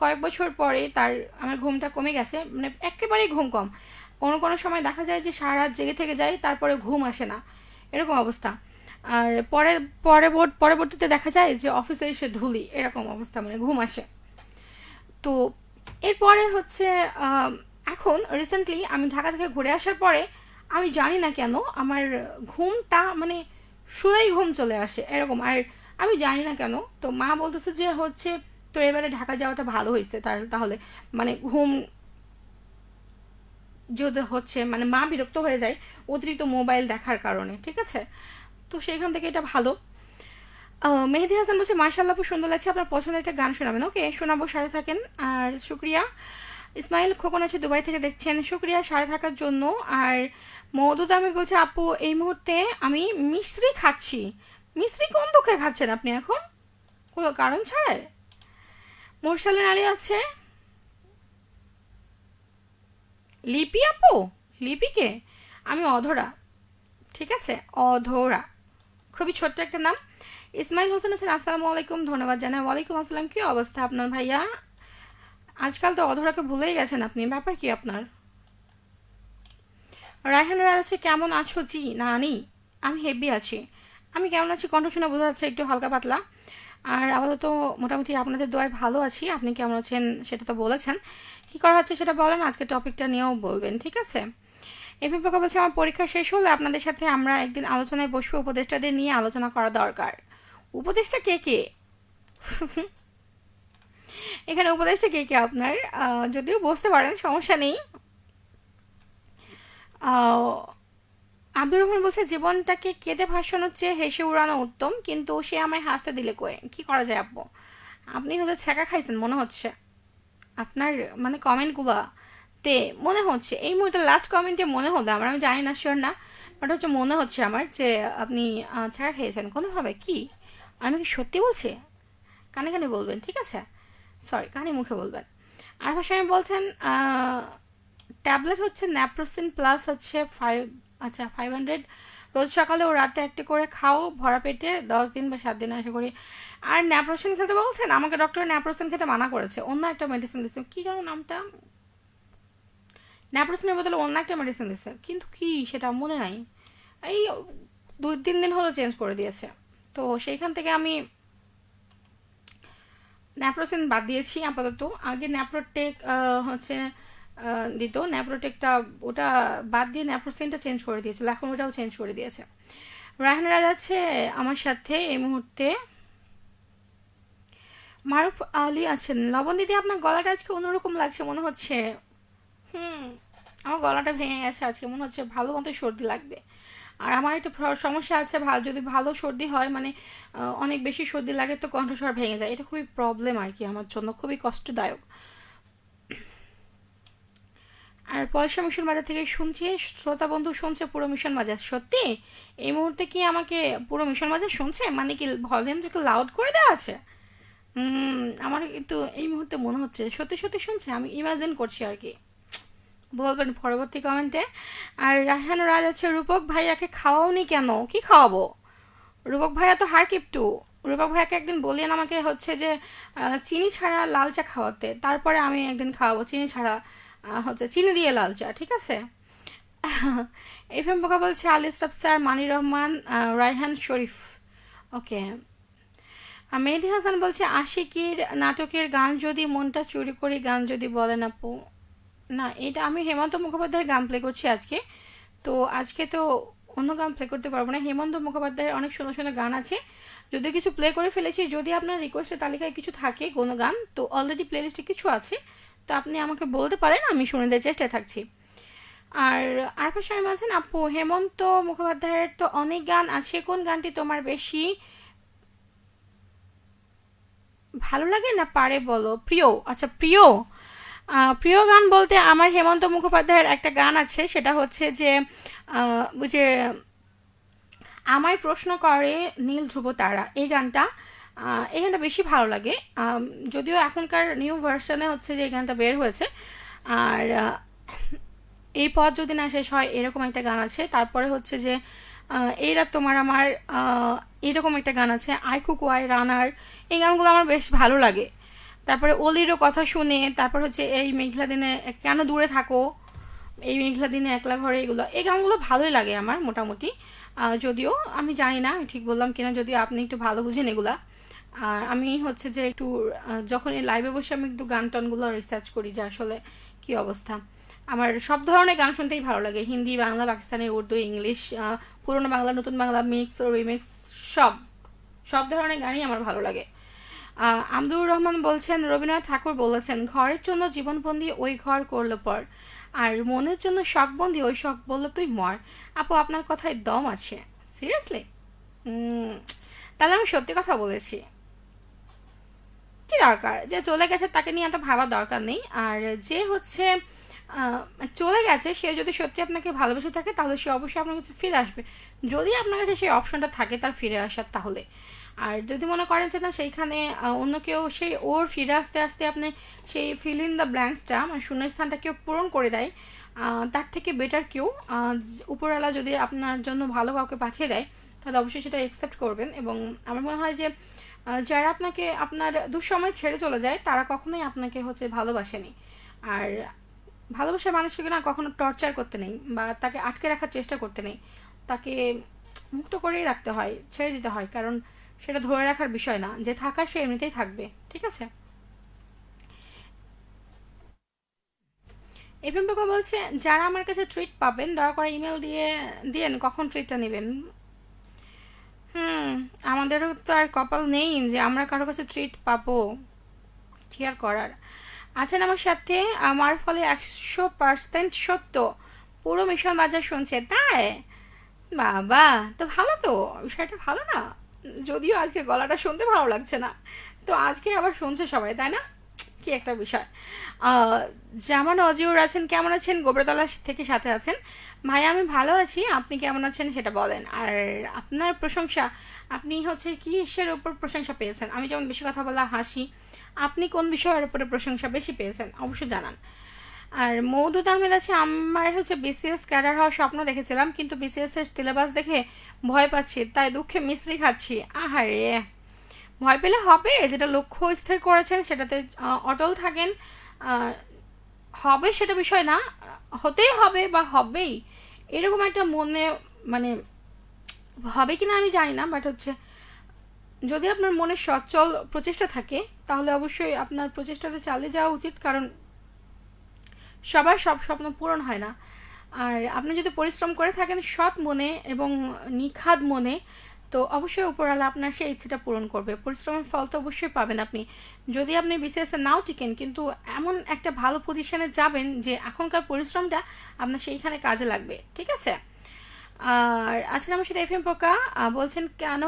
কয়েক বছর পরে আমার ঘুমটা কমে গেছে, মানে একেবারেই ঘুম কম। কোনো কোনো সময় দেখা যায় যে সারা রাত জেগে থেকে যায়, তারপরে ঘুম আসে না, এরকম অবস্থা। আর পরবর্তীতে দেখা যায় যে অফিসে এসে ঢুলি, এরকম অবস্থা, মানে ঘুম আসে। তো এরপরে হচ্ছে এখন রিসেন্টলি আমি ঢাকা থেকে ঘুরে আসার পরে আমি জানি না কেন আমার ঘুমটা মানে শুলেই ঘুম চলে আসে এরকম, আর আমি জানি না কেন। তো মা বলতেছে যে হচ্ছে তো এবারে ঢাকা যাওয়াটা ভালো হয়েছে, তাহলে মানে ঘুম যদি হচ্ছে মানে মা বিরক্ত হয়ে যায় অতিরিক্ত মোবাইল দেখার কারণে, ঠিক আছে? তো সেইখান থেকে এটা ভালো। মেহেদি হাসান বলছে মাশাআল্লাহ আপু সুন্দর লাগছে, আপনার পছন্দের একটা গান শোনাবেন। ওকে, শোনাবো, সাথে থাকেন। আর শুক্রিয়া। ইসমাইল খোকন আছে দুবাই থেকে দেখছেন, শুক্রিয়া সাথে থাকার জন্য। আর মওদুদ আমি বলছে আপু এই মুহূর্তে আমি মিশ্রি খাচ্ছি। মিশ্রি কোন দুঃখে খাচ্ছেন আপনি এখন, কোনো কারণ ছাড়াই? মোরসালিন আলী আছে। লিপি আপু? লিপিকে? আমি অধরা, ঠিক আছে, অধরা, খুবই ছোট্ট একটা নাম। ইসমাইল হোসেন আছেন, আসসালামু আলাইকুম, ধন্যবাদ জানাই। ওয়ালাইকুম আসসালাম। কি অবস্থা আপনার ভাইয়া? আজকাল তো অধরাকে ভুলেই গেছেন আপনি, ব্যাপার কি আপনার? রায়হানুরা আছে, কেমন আছো? জি নানি, আমি হেভি আছি। আমি কেমন আছি কণ্ঠ শুনে বোঝা যাচ্ছে একটু হালকা পাতলা। আর আপাতত মোটামুটি আপনাদের দোয়ায় ভালো আছি। আপনি কেমন আছেন সেটা তো বলেছেন, কি করা হচ্ছে সেটা বলেন, আজকে টপিকটা নিয়েও বলবেন, ঠিক আছে? এমপি পোকা বলছে আমার পরীক্ষা শেষ হলে আপনাদের সাথে আমরা একদিন আলোচনায় বসবো, উপদেষ্টাদের নিয়ে আলোচনা করা দরকার। উপদেষ্টা কে কে? এখানে উপদেষ্টা কে কে আপনার? যদিও বসতে পারেন, সমস্যা নেই। আব্দুর রহমান বলছে জীবনটাকে কেঁদে ভাসানোর চেয়ে হেসে উড়ানো উত্তম, কিন্তু সে আমায় হাসতে দিলে কয়ে, কি করা যায় আপু? আপনি হয়তো ছ্যাঁকা খাইছেন মনে হচ্ছে আপনার মানে কমেন্টগুলো তে, মনে হচ্ছে এই মুহূর্তে লাস্ট কমেন্টে মনে হলো আমার, আমি জানি না, শিওর না, বাট হচ্ছে মনে হচ্ছে আমার যে আপনি ছ্যাঁকা খেয়েছেন কোনোভাবে। কি আমি কি সত্যি বলছি? কানে কানে বলবেন, ঠিক আছে? সরি, কানে মুখে বলবেন। আর ভাষায় বলছেন ট্যাবলেট হচ্ছে ন্যাপ্রোসিন প্লাস হচ্ছে 500 রোজ সকালে ও রাতে একটা করে খাও ভরা পেটে 10 দিন বা 7 দিন আশা করি। আর ন্যাপ্রোসিন খেতে বলছেন আমাকে, ডক্টর ন্যাপ্রোসিন খেতে মানা করেছে, অন্য একটা মেডিসিন দিচ্ছে, কি জানো নামটা, ন্যাপ্রোসিনের বদলে অন্য একটা মেডিসিন দিচ্ছে, কিন্তু কি সেটা মনে নাই। এই 2-3 দিন হলো চেঞ্জ করে দিয়েছে, তো সেইখান থেকে আমি ন্যাপ্রোসিন বাদ দিয়েছি আপাতত। আগে ন্যাপ্রোটেক হচ্ছে দিত, ন্যাপ্রোটেকটা ওটা বাদ দিয়ে ন্যাপ্রোসিনটা চেঞ্জ করে দিয়েছিল, এখন ওটাও চেঞ্জ করে দিয়েছে। রায়হানারা যাচ্ছে আমার সাথে এই মুহূর্তে। মারুফ আলী আছেন, লবণ দিদি আপনার গলাটা আজকে অন্যরকম লাগছে মনে হচ্ছে। আমার গলাটা ভেঙে গেছে আজকে, মনে হচ্ছে ভালো মতো সর্দি লাগবে। আর আমার একটা সমস্যা আছে, যদি ভালো সর্দি হয়, মানে অনেক বেশি সর্দি লাগে তো কণ্ঠস্বর ভেঙে যায়, এটা খুবই প্রবলেম আর কি, আমার জন্য খুবই কষ্টদায়ক। আর পয়সা মিশন বাজার থেকে শুনছি, শ্রোতা বন্ধু শুনছে পুরো মিশন বাজার, সত্যি এই মুহূর্তে কি আমাকে পুরো মিশন বাজার শুনছে, মানে কি ভলিউমটা একটু লাউড করে দেওয়া আছে? আমার কিন্তু এই মুহূর্তে মনে হচ্ছে সত্যি সত্যি শুনছে, আমি ইমাজিন করছি আর কি, বলবেন পরবর্তী কমেন্টে। আর রায়হান রাজ আছে, রূপক ভাইয়াকে খাওয়াওনি কেন, কি খাওয়াবো? রূপক ভাইয়া তো হার কিপটু। রূপক ভাইয়াকে একদিন বলিয়েন আমাকে হচ্ছে যে চিনি ছাড়া লাল চা খাওয়াতে, তারপরে আমি একদিন খাওয়াবো চিনি ছাড়া, হচ্ছে চিনি দিয়ে লাল চা, ঠিক আছে? এফ এম পোকা বলছে আলী স্টাফসার, মানির রহমান, রায়হান শরীফ। ওকে। মেহেদি হাসান বলছে আশিকির নাটকের গান যদি মনটা চুরি করি, গান যদি বলেন আপু। না, এটা আমি হেমন্ত মুখোপাধ্যায়ের গান প্লে করছি আজকে, তো আজকে তো অন্য গান প্লে করতে পারবো না। হেমন্ত মুখোপাধ্যায়ের অনেক সুন্দর সুন্দর গান আছে, যদিও কিছু প্লে করে ফেলেছি। যদি আপনার রিকোয়েস্টের তালিকায় কিছু থাকে কোনো গান, তো অলরেডি প্লেলিস্টে কিছু আছে, তো আপনি আমাকে বলতে পারেন, আমি শুনে দেওয়ার চেষ্টায় থাকছি। আর আরফা শামীম আছেন, আপু হেমন্ত মুখোপাধ্যায়ের তো অনেক গান আছে, কোন গানটি তোমার বেশি ভালো লাগে না পারে বলো? প্রিয়, আচ্ছা প্রিয়, প্রিয় গান বলতে আমার হেমন্ত মুখোপাধ্যায়ের একটা গান আছে, সেটা হচ্ছে যে ওই যে আমায় প্রশ্ন করে নীল ধ্রুব তারা, এই গানটা, এই গানটা বেশি ভালো লাগে। যদিও এখনকার নিউ ভার্সনে হচ্ছে যে এই গানটা বের হয়েছে। আর এই পথ যদি না শেষ হয়, এরকম একটা গান আছে। তারপরে হচ্ছে যে এই রাত তোমার আমার, এরকম একটা গান আছে, আই কুকু আই রানার, এই গানগুলো আমার বেশ ভালো লাগে। তারপরে অলিরও কথা শুনে, তারপর হচ্ছে এই মেঘলা দিনে কেন দূরে থাকো, এই মেঘলা দিনে একলা ঘরে, এগুলো এই গানগুলো ভালোই লাগে আমার মোটামুটি। যদিও আমি জানি না আমি ঠিক বললাম কিনা, যদিও আপনি একটু ভালো বুঝেন এগুলা। আর আমি হচ্ছে যে একটু যখন এই লাইভে বসে আমি একটু গান টানগুলো রিসার্চ করি যে আসলে কি অবস্থা। আমার সব ধরনের গান শুনতেই ভালো লাগে, হিন্দি, বাংলা, পাকিস্তানি, উর্দু, ইংলিশ, পুরোনো বাংলা, নতুন বাংলা, মিক্স ও রিমিক্স, সব সব ধরনের গানই আমার ভালো লাগে। আব্দুর রহমান বলছেন রবীন্দ্রনাথ ঠাকুর বলেছেন, ঘরের জন্য জীবনবন্দি ওই ঘর করলো পর, আর মনের জন্য শখবন্দি ওই শখ বললো তুই মর। আপু আপনার কথায় দম আছে, সিরিয়াসলি? তাহলে আমি সত্যি কথা বলেছি। কি দরকার, যে চলে গেছে তাকে নিয়ে এত ভাবার দরকার নেই। আর যে হচ্ছে চলে গেছে, সে যদি সত্যি আপনাকে ভালোবেসে থাকে, তাহলে সে অবশ্যই আপনার কাছে ফিরে আসবে, যদি আপনার কাছে সেই অপশনটা থাকে তার ফিরে আসার। তাহলে আর যদি মনে করেন যে না সেইখানে অন্য কেউ সেই ওর ফিরে আসতে আসতে আপনি সেই ফিল ইন দ্য ব্ল্যাঙ্কসটা, মানে শূন্যস্থানটা কেউ পূরণ করে দেয়, তার থেকে বেটার কেউ উপরওয়ালা যদি আপনার জন্য ভালো কাউকে পাঠিয়ে দেয়, তাহলে অবশ্যই সেটা অ্যাকসেপ্ট করবেন। এবং আমার মনে হয় যে যারা আপনাকে আপনার দুঃসময় ছেড়ে চলে যায়, তারা কখনোই আপনাকে হচ্ছে ভালোবাসেনি। আর ভালোবাসার মানুষকে না কখনো টর্চার করতে নেই, বা তাকে আটকে রাখার চেষ্টা করতে নেই, তাকে মুক্ত করেই রাখতে হয়, ছেড়ে দিতে হয়, কারণ সেটা ধরে রাখার বিষয় না, যে থাকার সে এমনিতেই থাকবে, ঠিক আছে? এফএম পোকা বলছে যারা আমার কাছে ট্রিট পাবেন দয়া করে ইমেল দিয়ে দিয়েন কখন ট্রিটটা নেবেন। হুম, আমাদেরও তো আর কপাল নেই যে আমরা কারো কাছে ট্রিট পাবো, কি আর করার। আছেন আমার সাথে, আমার ফলে 100% সত্য, পুরো মিশন বাজার শুনছে, তাই? বাবা, তো ভালো, তো বিষয়টা ভালো না? যদিও আজকে গলাটা শুনতে ভালো লাগছে না, তো আজকে আবার শুনছে সবাই, তাই না? কি একটা বিষয়। আহ, জামান অজিউর আছেন, কেমন আছেন? গোবরতলা থেকে সাথে আছেন। ভাই আমি ভালো আছি, আপনি কেমন আছেন সেটা বলেন। আর আপনার প্রশংসা, আপনি হচ্ছে কি এর উপর প্রশংসা পেয়েছেন? আমি যেমন বেশি কথা বলা হাসি, আপনি কোন বিষয়ের উপরে প্রশংসা বেশি পেয়েছেন অবশ্যই জানান। আর মওদুদ আহমেদ আছে, আমার হচ্ছে বিসিএস ক্যাডার হওয়ার স্বপ্ন দেখেছিলাম, কিন্তু বিসিএস এর সিলেবাস দেখে ভয় পাচ্ছি, তাই দুঃখে মিশ্রি খাচ্ছি। আহারে, ভয় পেলে হবে, যেটা লক্ষ্য স্থির করেছেন সেটাতে অটল থাকেন। আহ, হবে সেটা বিষয় না, হতেই হবে বা হবেই এরকম একটা মনে, মানে হবে কিনা আমি জানি না, বাট হচ্ছে যদি আপনার মনে সচল প্রচেষ্টা থাকে, তাহলে অবশ্যই আপনার প্রচেষ্টাতে চালিয়ে যাওয়া উচিত, কারণ সবার সব স্বপ্ন পূরণ হয় না। আর আপনি যদি পরিশ্রম করে থাকেন সৎ মনে এবং নিখাদ মনে, তো অবশ্যই উপরওয়ালা আপনার সেই ইচ্ছেটা পূরণ করবে, পরিশ্রমের ফল তো অবশ্যই পাবেন আপনি। যদি আপনি বিসিএসে নাও টিকেন, কিন্তু এমন একটা ভালো পজিশনে যাবেন যে এখনকার পরিশ্রমটা আপনার সেইখানে কাজে লাগবে, ঠিক আছে? আর আছেন আমার সাথে এফএম পোকা, বলছেন কেন,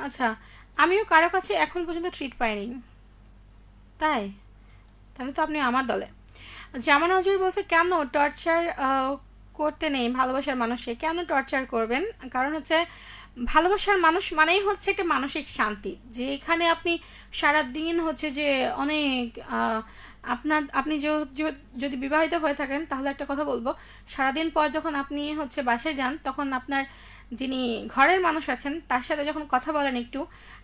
আচ্ছা, আমিও কারো কাছে এখন পর্যন্ত ট্রিট পাইনি। তাই? তাহলে তো আপনি আমার দলে। জামান হাজুর বলছে কেন টর্চার করতে নেই ভালোবাসার মানুষকে, কেন টর্চার করবেন? কারণ হচ্ছে ভালোবাসার মানুষ মানেই হচ্ছে একটা মানসিক শান্তি, যে এখানে আপনি সারাদিন হচ্ছে যে অনেক আপনি যদি বিবাহিত হয়ে থাকেন তাহলে একটা কথা বলবো, সারাদিন পর যখন আপনি হচ্ছে বাসায় যান তখন আপনার যিনি ঘরের মানুষ আছেন তার সাথে যখন কথা বলেন একটু,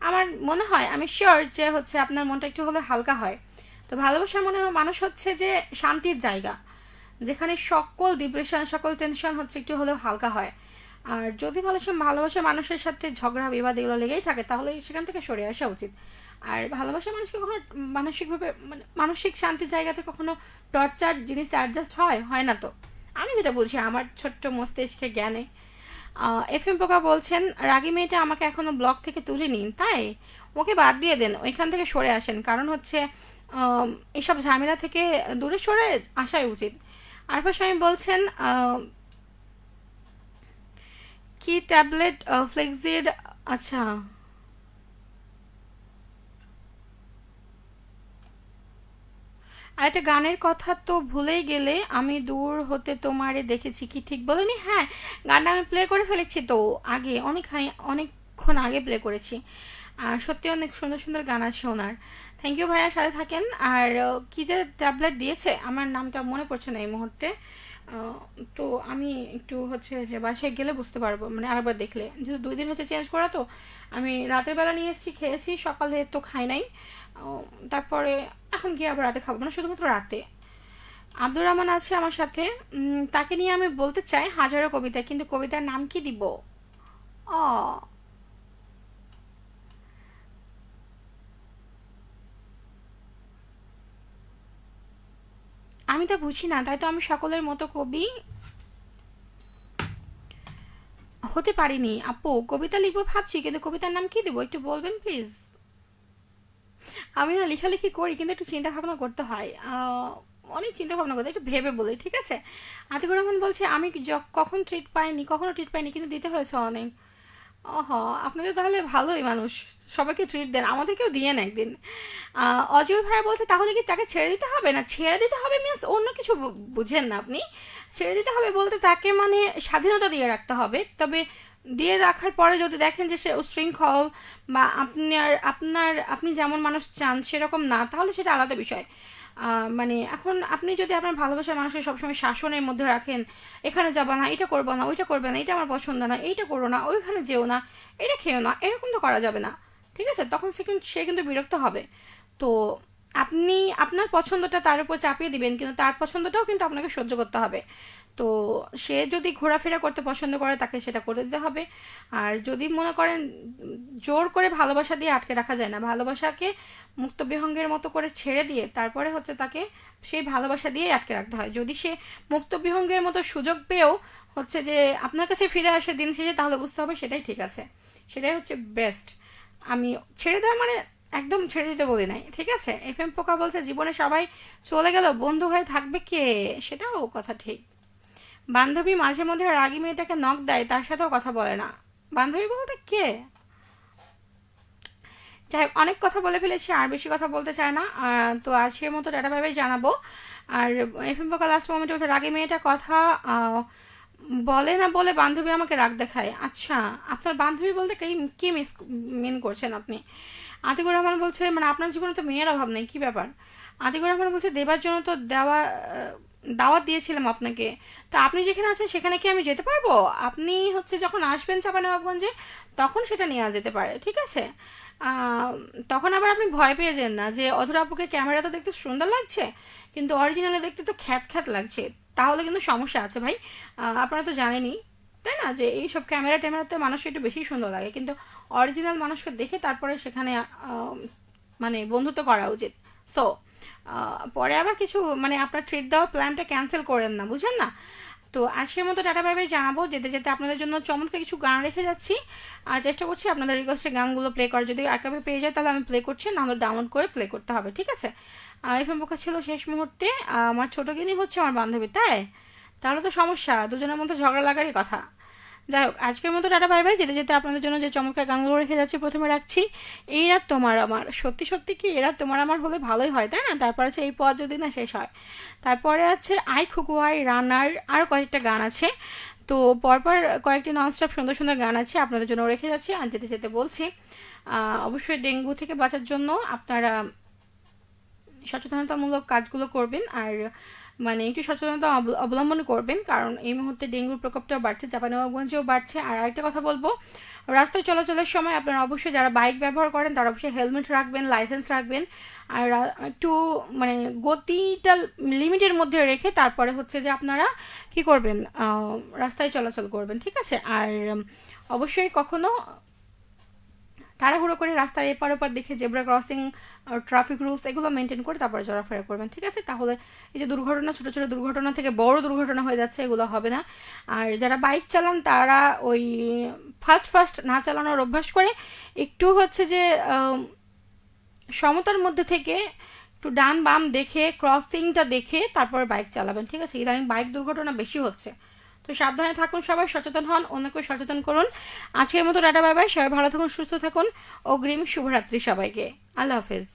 আমার মনে হয়, আমি শিওর যে হচ্ছে আপনার মনটা একটু হলে হালকা হয়। তো ভালোবাসার মনে হয় মানুষ হচ্ছে যে শান্তির জায়গা, যেখানে সকল ডিপ্রেশন সকল টেনশন হচ্ছে একটু হলেও হালকা হয়। আর যদি ভালোবাসা মানুষের সাথে ঝগড়া বিবাদ এগুলো লেগেই থাকে তাহলে সেখান থেকে সরে আসা উচিত। আর ভালোবাসা মানুষকে কখনো মানসিকভাবে মানে মানসিক শান্তির জায়গাতে কখনো টর্চার জিনিসটা অ্যাডজাস্ট হয় না। তো আমি যেটা বলছি আমার ছোট্ট মস্তিষ্কে জ্ঞানে। এফ এম পোকা বলছেন রাগী মেয়েটা আমাকে এখনো ব্লগ থেকে তুলে নিন, তাই ওকে বাদ দিয়ে দেন, ওইখান থেকে সরে আসেন, কারণ হচ্ছে এসব ঝামেলা থেকে দূরে সরে আসাই উচিত। আরফা স্বামী বলছেন কি ট্যাবলেট ফ্লেক্সিড, আচ্ছা, আর একটা গানের কথা তো ভুলেই গেলে, আমি দূর হতে তোমারে দেখেছি, কি ঠিক বলিনি? হ্যাঁ, গানটা আমি প্লে করে ফেলেছি তো আগে, অনেকক্ষণ আগে প্লে করেছি। আর সত্যি অনেক সুন্দর সুন্দর গান আছে ওনার। থ্যাংক ইউ ভাইয়া, সাথে থাকেন। আর কি যে ট্যাবলেট দিয়েছে আমার নামটা মনে পড়ছে না এই মুহূর্তে। আহ, তো আমি একটু হচ্ছে যে বাসায় গেলে বুঝতে পারবো, মানে আরেকবার দেখলে, যেহেতু 2 দিন হচ্ছে চেঞ্জ করা, তো আমি রাতের বেলা নিয়ে এসেছি, খেয়েছি, সকালে তো খাই নাই। আহ, তারপরে এখন গিয়ে আবার রাতে খাবো, মানে শুধুমাত্র রাতে। আব্দুর রহমান আছে আমার সাথে, তাকে নিয়ে আমি বলতে চাই হাজারো কবিতা, কিন্তু কবিতার নাম কি দিব? অ আমি তা বুঝি না, তাই তো আমি সকলের মতো কবি হতে পারিনি। আপু, কবিতা লিখবো ভাবছি, কিন্তু কবিতার নাম কি দিব একটু বলবেন প্লিজ? আমি না লেখালেখি করি, কিন্তু একটু চিন্তা ভাবনা করতে হয়, অনেক চিন্তা ভাবনা করতে হয়, একটু ভেবে বলি, ঠিক আছে? আতিকুর রহমান বলছে আমি কখন ট্রিট পাইনি, কখনো ট্রিট পাইনি, কিন্তু দিতে হয়েছে অনেক। ওহ, আপনি তো তাহলে ভালোই মানুষ, সবাইকে ট্রিট দেন, আমাদেরকেও দিয়েন একদিন। অজয় ভাইয়া বলছে তাহলে কি তাকে ছেড়ে দিতে হবে? না, ছেড়ে দিতে হবে মিন্স অন্য কিছু বুঝেন না আপনি। ছেড়ে দিতে হবে বলতে তাকে মানে স্বাধীনতা দিয়ে রাখতে হবে, তবে দিয়ে রাখার পরে যদি দেখেন যে সে উচ্ছৃঙ্খল বা আপনি যেমন মানুষ চান সেরকম না, তাহলে সেটা আলাদা বিষয়। মানে এখন আপনি যদি আপনার ভালোবাসার মানুষকে সবসময় শাসনের মধ্যে রাখেন, এখানে যাবা না, এটা করবো না, ওইটা করবে না, এটা আমার পছন্দ না, এইটা করো না, ওইখানে যেও না, এটা খেও না, এরকম তো করা যাবে না। ঠিক আছে, তখন সে কিন্তু বিরক্ত হবে। তো আপনি আপনার পছন্দটা তার উপর চাপিয়ে দিবেন, কিন্তু তার পছন্দটাও কিন্তু আপনাকে সহ্য করতে হবে। তো সে যদি ঘোরাফেরা করতে পছন্দ করে তাকে সেটা করে দিতে হবে। আর যদি মনে করেন জোর করে ভালোবাসা দিয়ে আটকে রাখা যায় না, ভালোবাসাকে মুক্ত বিহঙ্গের মতো করে ছেড়ে দিয়ে তারপরে হচ্ছে তাকে সেই ভালোবাসা দিয়ে আটকে রাখতে হয়। যদি সে মুক্ত বিহঙ্গের মতো সুযোগ পেয়েও হচ্ছে যে আপনার কাছে ফিরে আসে দিন শেষে, তাহলে বুঝতে হবে সেটাই ঠিক আছে, সেটাই হচ্ছে বেস্ট। আমি ছেড়ে দেওয়া মানে একদম ছেড়ে দিতে বলি নাই, ঠিক আছে? এফ এম পোকা বলছে জীবনে সবাই চলে গেল, বন্ধু হয়ে থাকবে কে? সেটাও কথা ঠিক। বান্ধবী মাঝে মধ্যে রাগী মেয়েটাকে নক দেয়, তার সাথেও কথা বলে না। বান্ধবী বলতে কে? যাই হোক, অনেক কথা বলে ফেলেছি, আর বেশি কথা বলতে চায় না। তো আজকের মতো ডাটা ভাবে জানাবো। আর এফ এম পোকা লাস্ট মোমেন্টে বলছে রাগী মেয়েটা কথা বলে না বলে বান্ধবী আমাকে রাগ দেখায়। আচ্ছা, আপনার বান্ধবী বলতে কি মিন করছেন আপনি? আতিকুর রহমান বলছে মানে আপনার জীবনে তো মেয়ের অভাব নেই, কি ব্যাপার? আতিকুর রহমান বলছে দেবার জন্য তো দাওয়াত দিয়েছিলাম আপনাকে, তো আপনি যেখানে আছেন সেখানে কি আমি যেতে পারবো? আপনি হচ্ছে যখন আসবেন চাঁপানবাবগঞ্জে তখন সেটা নেওয়া যেতে পারে, ঠিক আছে? আহ, তখন আবার আপনি ভয় পেয়ে যান না যে অধরা আপুকে ক্যামেরাতে দেখতে সুন্দর লাগছে কিন্তু অরিজিনালে দেখতে তো খ্যাত খ্যাত লাগছে, তাহলে কিন্তু সমস্যা আছে ভাই। আপনারা তো জানেনই, তাই না, যে এইসব ট্যামেরাতে মানুষ একটু বেশি সুন্দর লাগে, কিন্তু অরিজিনাল মানুষকে দেখে তারপরে সেখানে মানে বন্ধুত্ব করা উচিত। সো পরে আবার কিছু মানে আপনার ট্রিট দেওয়ার প্ল্যানটা ক্যান্সেল করেন না, বুঝেন না? তো আজকের মতো টাটা বাই বাই জানাবো, যেতে যেতে আপনাদের জন্য চমৎকার কিছু গান রেখে যাচ্ছি। আর চেষ্টা করছি আপনাদের রিকোয়েস্টের গানগুলো প্লে করার, যদি আর্কাইভে পেয়ে যায় তাহলে আমি প্লে করছি, নাহলে ডাউনলোড করে প্লে করতে হবে, ঠিক আছে? এফএম পোকা ছিল শেষ মুহূর্তে। আমার ছোট গিনি হচ্ছে আমার বান্ধবী, তাই? তাহলে তো সমস্যা, দুজনের মধ্যে ঝগড়া লাগারই কথা। যাই হোক, আজকের মতো টাটা বাই বাই। যেতে যেতে আপনাদের জন্য যে চমৎকার গানগুলো রেখে যাচ্ছি, প্রথমে রাখছি এই রাত তোমার আমার। সত্যি সত্যি কি এই রাত তোমার আমার হলে ভালোই হয়, তাই না? তারপর আছে এই পথ যদি না শেষ হয়। তারপরে আছে আই খুকুয়াই, রানার, আরও কয়েকটা গান আছে। তো পরপর কয়েকটি ননস্টপ সুন্দর সুন্দর গান আছে আপনাদের জন্য রেখে যাচ্ছি। আর যেতে যেতে বলছি অবশ্যই ডেঙ্গু থেকে বাঁচার জন্য আপনারা সচেতনতামূলক কাজগুলো করবেন, আর মানে একটু সচেতনতা অবলম্বন করবেন, কারণ এই মুহূর্তে ডেঙ্গুর প্রকোপটাও বাড়ছে, চাঁপাইনবাবগঞ্জেও বাড়ছে। আর আরেকটা কথা বলবো, রাস্তায় চলাচলের সময় আপনারা অবশ্যই যারা বাইক ব্যবহার করেন তারা অবশ্যই হেলমেট রাখবেন, লাইসেন্স রাখবেন, আর একটু মানে গতিটা লিমিটের মধ্যে রেখে তারপরে হচ্ছে যে আপনারা কি করবেন, রাস্তায় চলাচল করবেন, ঠিক আছে? আর অবশ্যই কখনো তাড়াহুড়ো করে রাস্তার এপার ওপার দেখে জেব্রা ক্রসিং, ট্রাফিক রুলস এগুলো মেনটেন করে তারপরে চলাফেরা করবেন, ঠিক আছে? তাহলে এই যে দুর্ঘটনা, ছোটো ছোটো দুর্ঘটনা থেকে বড় দুর্ঘটনা হয়ে যাচ্ছে, এগুলো হবে না। আর যারা বাইক চালান তারা ওই ফাস্ট ফাস্ট না চালানোর অভ্যাস করে একটু হচ্ছে যে সমতার মধ্যে থেকে একটু ডান বাম দেখে, ক্রসিংটা দেখে তারপরে বাইক চালাবেন, ঠিক আছে? ইদানিং বাইক দুর্ঘটনা বেশি হচ্ছে। তো সাবধানে থাকুন, সবাই সচেতন হন, অন্যকে সচেতন করুন। আজকের মতো টাটা বাই বাই, সবাই ভালো থাকুন, সুস্থ থাকুন, অগ্রিম শুভরাত্রি সবাইকে। আল্লাহ হাফেজ।